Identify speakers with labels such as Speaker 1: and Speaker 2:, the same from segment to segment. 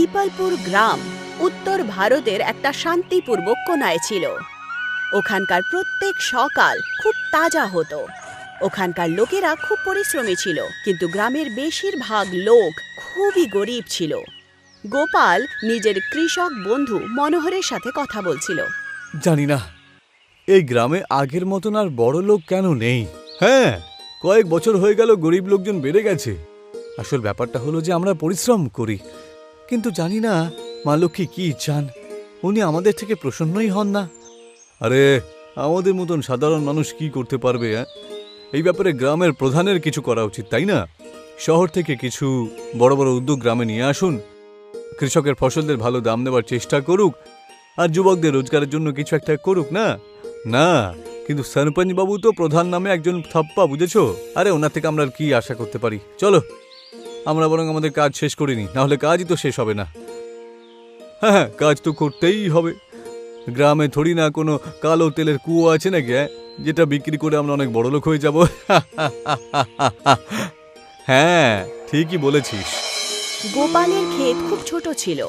Speaker 1: পিপলপুর গ্রাম উত্তর ভারতের একটা শান্তিপূর্ণ কোনায় ছিল। ওখানকার প্রত্যেক সকাল খুব তাজা হতো। ওখানকার লোকেরা খুব পরিশ্রমী ছিল, কিন্তু গ্রামের বেশিরভাগ লোক খুবই গরিব ছিল। গোপাল নিজের কৃষক বন্ধু মনোহরের সাথে কথা বলছিল।
Speaker 2: জানি না এই গ্রামে আগের মতন আর বড় লোক কেন নেই। হ্যাঁ, কয়েক বছর হয়ে গেল গরিব লোকজন বেড়ে গেছে। আসল ব্যাপারটা হলো যে আমরা পরিশ্রম করি, কিন্তু জানি না মা লক্ষ্মী কি চান। উনি আমাদের থেকে প্রসন্নই হন না। আরে আমাদের মতন সাধারণ মানুষ কি করতে পারবে? এই ব্যাপারে গ্রামের প্রধানের কিছু করা উচিত, তাই না? শহর থেকে কিছু বড় বড় উদ্যোগ গ্রামে নিয়ে আসুন, কৃষকের ফসলদের ভালো দাম দেওয়ার চেষ্টা করুক, আর যুবকদের রোজগারের জন্য কিছু একটা করুক। না না, কিন্তু সরপঞ্চ বাবু তো প্রধান নামে একজন থাপ্পা, বুঝেছো? আরে ওনার থেকে আমরা কি আশা করতে পারি? চলো আমরা বরং আমাদের কাজ শেষ করিনি, নাহলে কাজই তো শেষ হবে না। হ্যাঁ, কাজ তো করতেই হবে। গ্রামে থোড়ি না কোনো কালো তেলের কুয়ো আছে নাকি, যেটা বিক্রি করে আমরা অনেক বড় লোক হয়ে যাব। হ্যাঁ, ঠিকই বলেছিস।
Speaker 1: গোপালের ক্ষেত খুব ছোট ছিল,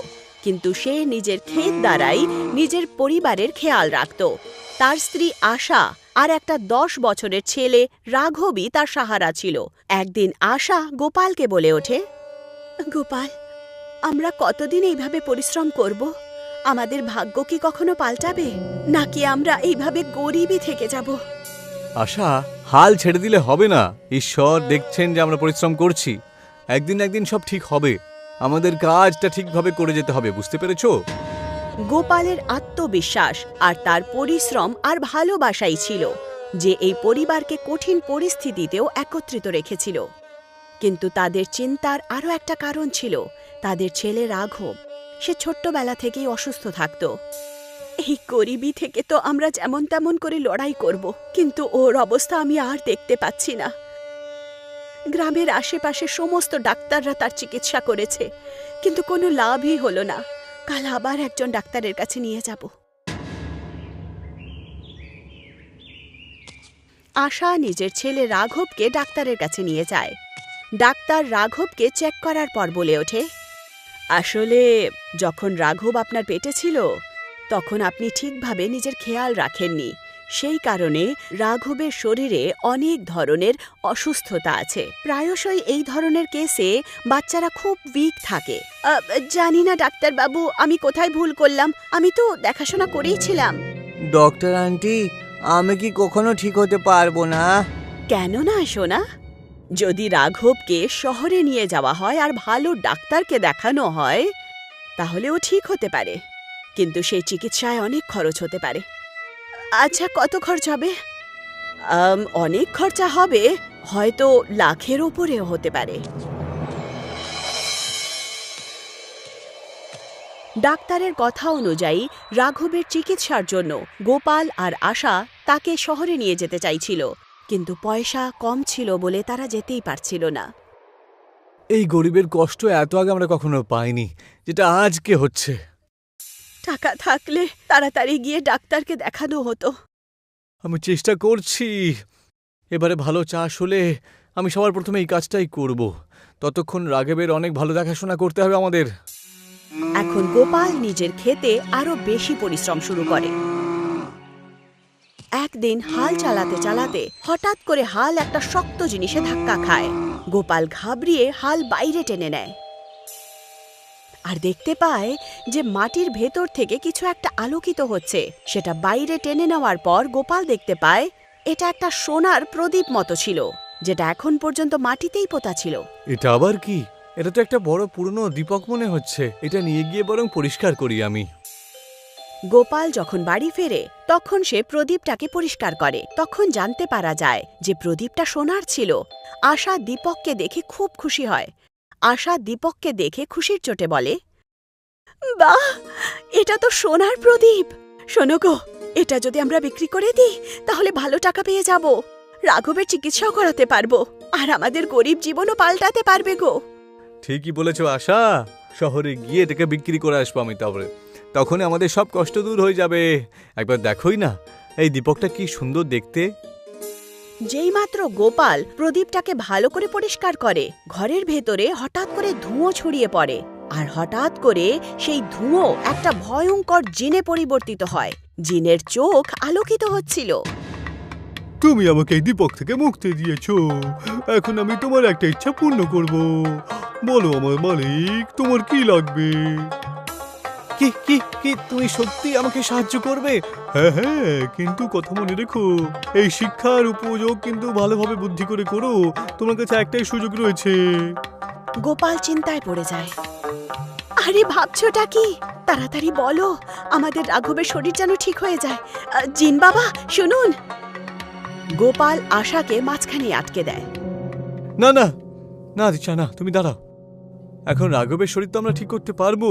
Speaker 1: কিন্তু সে নিজের ক্ষেত দ্বারাই নিজের পরিবারের খেয়াল রাখত। তার স্ত্রী আশা আর একটা 10 বছরের ছেলে রাঘবই তার সাহারা ছিল। একদিন আশা গোপালকে বলে ওঠে, গোপাল, আমরা কতদিন এইভাবে পরিশ্রম করব? আমাদের ভাগ্য কি কখনো পাল্টাবে, নাকি আমরা এইভাবে গরিবই থেকে যাব?
Speaker 2: আশা, হাল ছেড়ে দিলে হবে না। ঈশ্বর দেখছেন যে আমরা পরিশ্রম করছি। একদিন একদিন সব ঠিক হবে। আমাদের কাজটা ঠিকভাবে করে যেতে হবে, বুঝতে পেরেছো?
Speaker 1: গোপালের আত্মবিশ্বাস আর তার পরিশ্রম আর ভালোবাসাই ছিল যে এই পরিবারকে কঠিন পরিস্থিতিতেও একত্রিত রেখেছিল। কিন্তু তাদের চিন্তার আরও একটা কারণ ছিল। তাদের ছেলে রাঘব, সে ছোট্টবেলা থেকেই অসুস্থ থাকত। এই গরিবি থেকে তো আমরা যেমন তেমন করে লড়াই করব, কিন্তু ওর অবস্থা আমি আর দেখতে পাচ্ছি না। গ্রামের আশেপাশে সমস্ত ডাক্তাররা তার চিকিৎসা করেছে, কিন্তু কোনো লাভই হলো না। কাল আবার একজন ডাক্তারের কাছে নিয়ে যাব। আশা নিজের ছেলে রাঘবকে ডাক্তারের কাছে নিয়ে যায়। ডাক্তার রাঘবকে চেক করার পর বলে ওঠে, আসলে যখন রাঘব আপনার পেটে ছিল তখন আপনি ঠিকভাবে নিজের খেয়াল রাখেননি। সেই কারণে রাঘবের শরীরে অনেক ধরনের অসুস্থতা আছে। প্রায়শই এই ধরনের কেসে বাচ্চারা খুব উইক থাকে। জানি না ডাক্তারবাবু, আমি কোথায় ভুল করলাম। আমি তো দেখাশোনা করেইছিলাম।
Speaker 3: ডক্টর আন্টি, আমি কি কখনো ঠিক হতে পারবো না?
Speaker 1: কেন না সোনা? যদি রাঘবকে শহরে নিয়ে যাওয়া হয় আর ভালো ডাক্তারকে দেখানো হয় তাহলে ও ঠিক হতে পারে, কিন্তু সেই চিকিৎসায় অনেক খরচ হতে পারে। আচ্ছা, কত খরচ হবে? অনেক খরচা হবে, হয়তো লাখের ওপরেও হতে পারে। ডাক্তারের কথা অনুযায়ী রাঘবের চিকিৎসার জন্য গোপাল আর আশা তাকে শহরে নিয়ে যেতে চাইছিল, কিন্তু পয়সা কম ছিল বলে তারা যেতেই পারছিল না।
Speaker 2: এই গরিবের কষ্ট এত আগে আমরা কখনো পাইনি, যেটা আজকে হচ্ছে।
Speaker 1: টাকা থাকলে তাড়াতাড়ি গিয়ে ডাক্তারকে দেখানো হতো।
Speaker 2: আমি চেষ্টা করছি। এবারে ভালো চাষ হলে আমি সবার প্রথমে এই কাজটাই করব। ততক্ষণ রাঘবের অনেক ভালো দেখাশোনা করতে হবে আমাদের।
Speaker 1: এখন গোপাল নিজের ক্ষেতে আরো বেশি পরিশ্রম শুরু করে। একদিন হাল চালাতে চালাতে হঠাৎ করে হাল একটা শক্ত জিনিসে ধাক্কা খায়। গোপাল ঘাবড়িয়ে হাল বাইরে টেনে নেয় আর দেখতে পায় যে মাটির ভেতর থেকে কিছু একটা আলোকিত হচ্ছে। সেটা বাইরে টেনে নেওয়ার পর গোপাল দেখতে পায় এটা একটা সোনার প্রদীপ মতো ছিল, যেটা এখন পর্যন্ত মাটিতেই পোতা ছিল।
Speaker 2: এটা আবার কি? এটা তো একটা বড় পুরনো দীপক মনে হচ্ছে। এটা নিয়ে গিয়ে বরং পরিষ্কার করি আমি।
Speaker 1: গোপাল যখন বাড়ি ফেরে তখন সে প্রদীপটাকে পরিষ্কার করে। তখন জানতে পারা যায় যে প্রদীপটা সোনার ছিল। আশা দীপককে দেখে খুব খুশি হয়। আশা দীপককে দেখে খুশির চোটে বলে, বাহ, এটা তো সোনার প্রদীপ। শোনো গো, এটা যদি আমরা বিক্রি করে দিই তাহলে ভালো টাকা পেয়ে যাব। রাঘবের চিকিৎসাও করাতে পারবো আর আমাদের গরিব জীবনও পাল্টাতে পারবে গো।
Speaker 2: ঠিকই বলেছো আশা, শহরে গিয়ে এটাকে বিক্রি করে আসবো আমি। তারপরে তখনই আমাদের সব কষ্ট দূর হয়ে যাবে। একবার দেখোই না এই দীপকটা কি সুন্দর দেখতে।
Speaker 1: যেইমাত্র গোপাল প্রদীপটাকে ভালো করে পরিষ্কার করে, ঘরের ভেতরে হঠাৎ করে ধুঁয়ো ছড়িয়ে পড়ে। আর হঠাৎ করে সেই ধুঁয়ো একটা ভয়ঙ্কর জিনে পরিবর্তিত হয়। জিনের চোখ আলোকিত হচ্ছিল।
Speaker 2: তুমি আমাকে এই বিপদ থেকে মুক্তি দিয়েছো, এখন আমি তোমার একটা ইচ্ছা পূর্ণ করব। বলো আমার মালিক, তোমার কি লাগবে? কি কি কি তুমি সত্যি আমাকে সাহায্য করবে? হ্যাঁ হ্যাঁ, কিন্তু কথা মনে রেখো, এই শিক্ষার উপযোগ কিন্তু ভালোভাবে বুদ্ধি করে করো। তোমার কাছে একটাই সুযোগ রয়েছে।
Speaker 1: গোপাল চিন্তায় পড়ে যায়। আরে ভাবছোটা কি? তাড়াতাড়ি বলো, আমাদের রাঘবের শরীর যেন ঠিক হয়ে যায়। জিন বাবা শুনুন। গোপাল আশাকে মাঝখানে আটকে দেয়।
Speaker 2: না না না দিচ্ছা না, তুমি দাঁড়াও। এখন রাঘবের শরীর তো আমরা ঠিক করতে পারবো,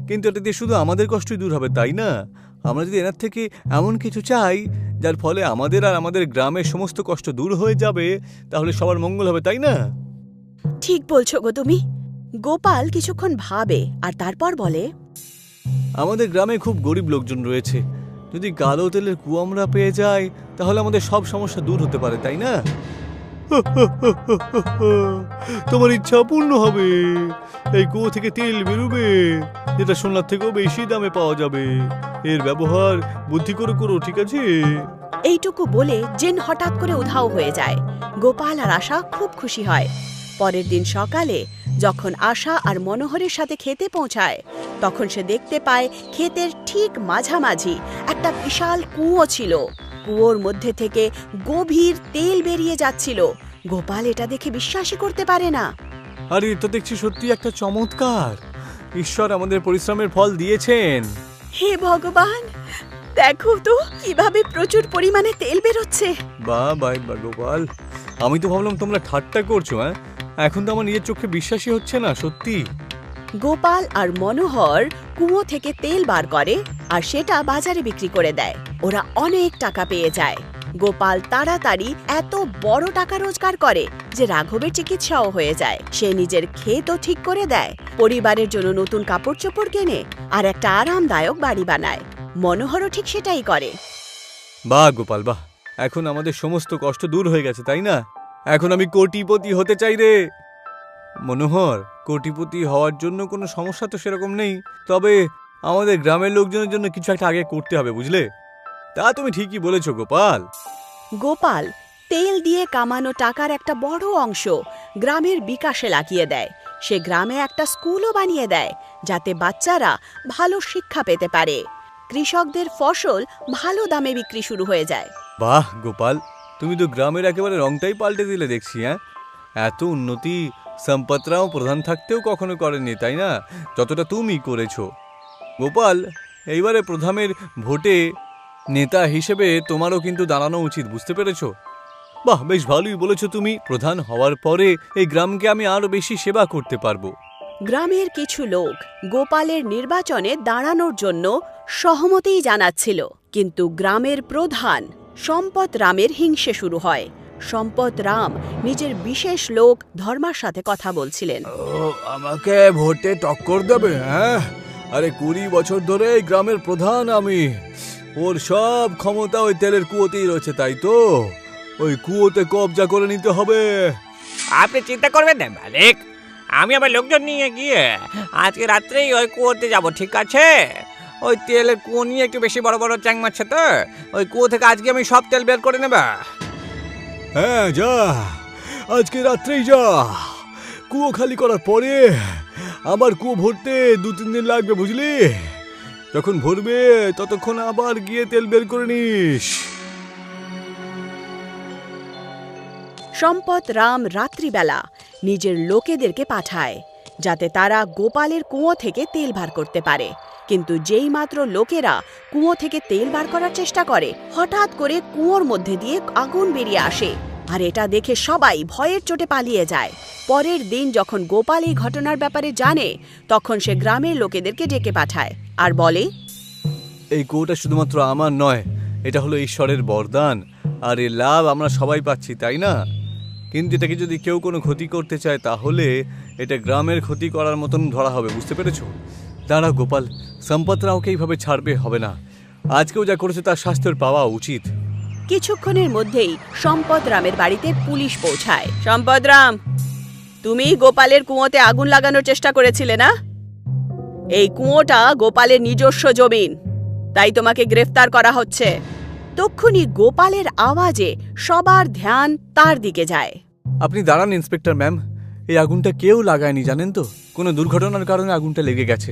Speaker 2: কিন্তু এটা দিয়ে শুধু আমাদের কষ্টই দূর হবে, তাই না? আমরা যদি এনার থেকে এমন কিছু চাই যার ফলে আমাদের আর আমাদের গ্রামের সমস্ত কষ্ট দূর হয়ে যাবে, তাহলে সবার মঙ্গল হবে, তাই না?
Speaker 1: ঠিক বলছো গো তুমি। গোপাল কিছুক্ষণ ভাবে আর তারপর বলে,
Speaker 2: আমাদের গ্রামে খুব গরিব লোকজন রয়েছে। যদি কালো তেলের কুয়ো আমরা পেয়ে যাই, তাহলে আমাদের সব সমস্যা দূর হতে পারে, তাই না? তোমার ইচ্ছা পূর্ণ হবে। এই কুয়ো থেকে তেল বেরোবে, যেটা সোনার থেকেও বেশি দামে পাওয়া যাবে। এর ব্যবহার বুদ্ধি করে করো, ঠিক আছে?
Speaker 1: এইটুকু বলে জিন হঠাৎ করে উধাও হয়ে যায়। গোপাল আর আশা খুব খুশি হয়। পরের দিন সকালে যখন আশা আর মনোহরের সাথে খেতে পৌঁছায়, তখন সে দেখতে পায় ক্ষেতের ঠিক মাঝামাঝি একটা বিশাল কুয়ো ছিল। কুয়োর মধ্যে থেকে গভীর তেল বেরিয়ে যাচ্ছিল। গোপাল এটা দেখে বিশ্বাসই করতে পারে না।
Speaker 2: আরে এটা দেখছি সত্যি একটা চমৎকার। ঈশ্বর আমাদের পরিশ্রমের ফল দিয়েছেন।
Speaker 1: হে ভগবান, দেখো তো কিভাবে প্রচুর পরিমাণে তেল বেরোচ্ছে।
Speaker 2: বাহ বাহ বাহ গোপাল, আমি তো ভাবলাম তোমরা ঠাট্টা করছো। হ্যাঁ, এখন তো আমার নিজের চোখে বিশ্বাসই হচ্ছে না, সত্যি।
Speaker 1: গোপাল আর মনোহর কুয়ো থেকে তেল বার করে আর সেটা বাজারে বিক্রি করে দেয়। ওরা অনেক টাকা পেয়ে যায়। গোপাল তাড়াতাড়ি এত বড় টাকা রোজগার করে যে রাঘবের চিকিৎসাও হয়ে যায়। সে নিজের ক্ষেতও ঠিক করে দেয়, পরিবারের জন্য নতুন কাপড় চোপড় কেনে আর একটা আরামদায়ক বাড়ি বানায়। মনোহরও ঠিক সেটাই করে।
Speaker 2: বাহ গোপাল বাহ, এখন আমাদের সমস্ত কষ্ট দূর হয়ে গেছে, তাই না? এখন আমি কোটিপতি হতে চাই রে। মনোহর, কোটিপতি হওয়ার জন্য কোনো সমস্যা তো সেরকম নেই, তবে আমাদের গ্রামের লোকজনের জন্য কিছু একটা আগে করতে হবে, বুঝলে? তা তুমি ঠিকই বলেছো গোপাল।
Speaker 1: গোপাল তেল দিয়ে কামানো টাকার একটা বড় অংশ গ্রামের বিকাশে লাগিয়ে দেয়। সে গ্রামে একটা স্কুলও বানিয়ে দেয়, যাতে বাচ্চারা ভালো শিক্ষা পেতে পারে। কৃষকদের ফসল ভালো দামে বিক্রি শুরু হয়ে যায়।
Speaker 2: বাহ গোপাল, তুমি তো গ্রামের একেবারে রংটাই পাল্টে দিলে দেখছি। হ্যাঁ, এত উন্নতি সম্পতরাও প্রধান থাকতেও কখনো করেনি, তাই না? যতটা তুমি করেছো গোপাল। এইবারে প্রধানের ভোটে নেতা হিসেবে তোমারও কিন্তু দাঁড়ানো উচিত, বুঝতে পেরেছো? বাহ, বেশ ভালোই বলেছো তুমি। প্রধান হওয়ার পরে এই গ্রামকে আমি আরো বেশি সেবা করতে পারবো।
Speaker 1: গ্রামের কিছু লোক গোপালের নির্বাচনে দাঁড়ানোর জন্য সহমতিই জানাচ্ছিল, কিন্তু গ্রামের প্রধান সম্পত রামের হিংসে শুরু হয়। সম্পত রাম নিজের বিশেষ লোক ধর্মার সাথে কথা বলছিলেন।
Speaker 2: আমাকে ভোটে টক্কর দেবে? হ্যাঁ, আরে 20 বছর ধরে এই গ্রামের প্রধান আমি। ওর সব ক্ষমতা ওই তেলের কুয়োতেই রয়েছে, তাই তো? ওই কুয়োতে কবজা করে নিতে হবে।
Speaker 4: আপনি চিন্তা করবেন না মালিক, আমি আমার লোকজন নিয়ে গিয়ে আজকে রাত্রেই ওই কুয়োতে যাব, ঠিক আছে? ওই তেলের কুয়ো নিয়ে একটু বেশি বড় বড় চ্যাং মারছে তো, ওই কুয়ো থেকে আজকে আমি সব তেল বের করে নেব।
Speaker 2: হ্যাঁ যা, আজকে রাত্রেই যা। কুয়ো খালি করার পরে আবার কুয়ো ভরতে 2-3 দিন লাগবে, বুঝলি? যখন ভরবে ততক্ষণ আবার গিয়ে তেল বের করে নিস।
Speaker 1: সম্পত রাম রাত্রিবেলা নিজের লোকেদেরকে পাঠায়, যাতে তারা গোপালের কুয়ো থেকে তেল বার করতে পারে। কিন্তু যেই মাত্র লোকেরা কুয়ো থেকে তেল বার করার চেষ্টা করে, হঠাৎ করে কুয়োর মধ্যে দিয়ে আগুন বেরিয়ে আসে, আর এটা দেখে সবাই ভয়ের চোটে পালিয়ে যায়। পরের দিন যখন গোপাল এই ঘটনার ব্যাপারে জানে, তখন সে গ্রামের লোকেদেরকে ডেকে পাঠায় আর বলে,
Speaker 2: এই কুয়োটা শুধুমাত্র আমার নয়, এটা হলো ঈশ্বরের বরদান, আর এর লাভ আমরা সবাই পাচ্ছি, তাই না? কিন্তু এটাকে যদি কেউ কোনো ক্ষতি করতে চায়, তাহলে এটা গ্রামের ক্ষতি করার মতন ধরা হবে, বুঝতে পেরেছো? দাঁড়া গোপাল, সম্পতরাওকে এইভাবে ছাড়বে হবে না। আজকেও যা করেছে তার শাস্তির পাওয়া উচিত।
Speaker 1: কিছুক্ষণের মধ্যেই সম্পদ রামের বাড়িতে পুলিশ পৌঁছায়। সম্পদ রাম, তুমি গোপালের কুয়োতে আগুন লাগানোর চেষ্টা করেছিলে না? এই কুয়োটা গোপালের নিজস্ব জমিন, তাই তোমাকে গ্রেফতার করা হচ্ছে। তক্ষুনি গোপালের আওয়াজে সবার ধ্যান তার দিকে যায়।
Speaker 2: আপনি দাঁড়ান ইন্সপেক্টর ম্যাম, এই আগুনটা কেউ লাগায়নি জানেন তো, কোনো দুর্ঘটনার কারণে আগুনটা লেগে গেছে।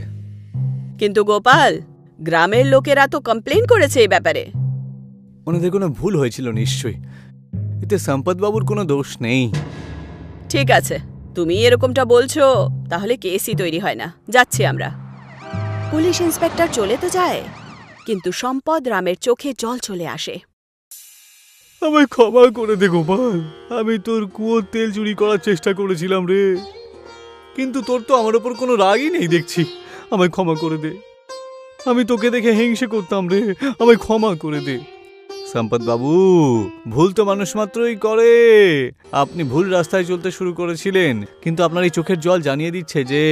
Speaker 1: কিন্তু গোপাল, গ্রামের লোকেরা তো কমপ্লেন করেছে এই ব্যাপারে।
Speaker 2: ওনাদের কোনো ভুল হয়েছিল নিশ্চয়ই, এতে সম্পদবাবুর কোনো দোষ নেই।
Speaker 1: ঠিক আছে, তুমি এরকমটা বলছো, তাহলে কেসই তৈরি হয় না। যাচ্ছি আমরা। পুলিশ ইন্সপেক্টর চলে তো যায়, কিন্তু সম্পদ রামের চোখে জল চলে আসে।
Speaker 2: আমায় ক্ষমা করে দে গোপাল, আমি তোর কুয়োর তেল চুরি করার চেষ্টা করেছিলাম রে, কিন্তু তোর তো আমার ওপর কোনো রাগই নেই দেখছি। আমায় ক্ষমা করে দে, আমি তোকে দেখে হিংসে করতাম রে, আমায় ক্ষমা করে দে। সম্পদ বাবু, ভুল তো মানুষ মাত্রই করে। আপনি ভুল রাস্তায় চলতে শুরু করেছিলেন, কিন্তু আপনার এই চোখের জল জানিয়ে দিচ্ছে যে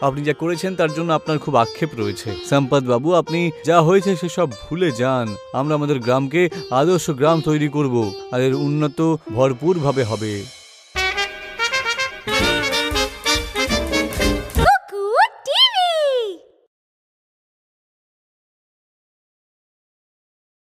Speaker 2: আপনি যা করেছেন তার জন্য আপনার খুব আক্ষেপ রয়েছে। সম্পদ বাবু, আপনি যা হয়েছে সেসব ভুলে যান। আমরা আমাদের গ্রামকে আদর্শ গ্রাম তৈরি করব, আর এর উন্নত ভরপুরভাবে হবে।